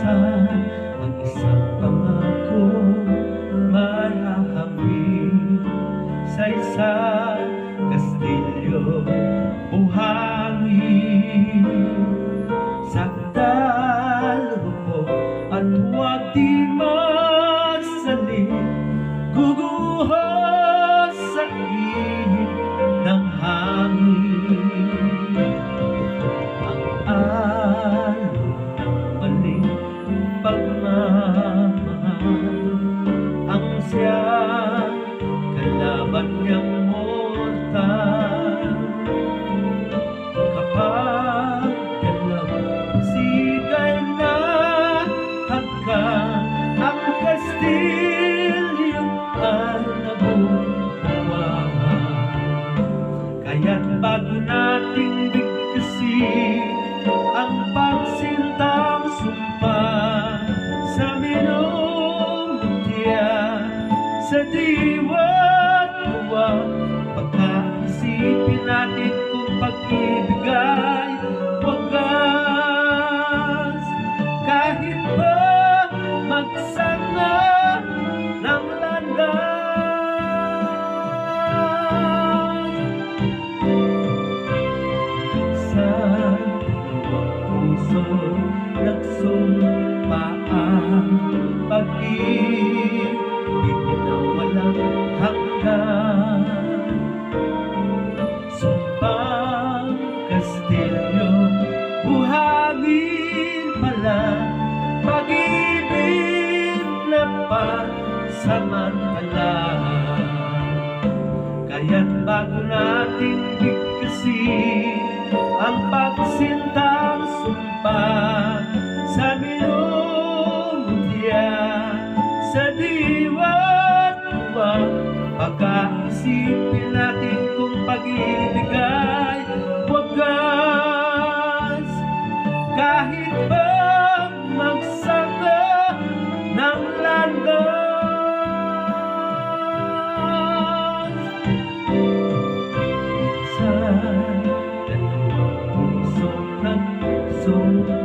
Ang isang pangako mahahamig sa isang kastilyo buhangin sa dalubog at huwag di masalit guguhos sa ihip ng hangin ang alon ng maling pagmamahal ang siyang kalaban niyang mortal kapag galaw sikay na hanggang ang kastilyo ay nabubuwang kaya't bago nating bigkasin ang pagsintang sumpa sa minumutya sa diwa't luwag pagkaisipin natin kung pag-ibig ay wagas kahit pa magsanga ng landas sa puso nagsumpaan pag-ibig na walang hanggan sumpang kastilyo buhangin pala pag-ibig na pansamantala kaya't bago natin bigkasin ang pagsintang sumpa sa minumutya sa diwa't luwag pagkaisipin natin kung pag-ibig ay wagas kahit pa magsanga ng landas sa dalawang pusong nagsumpaan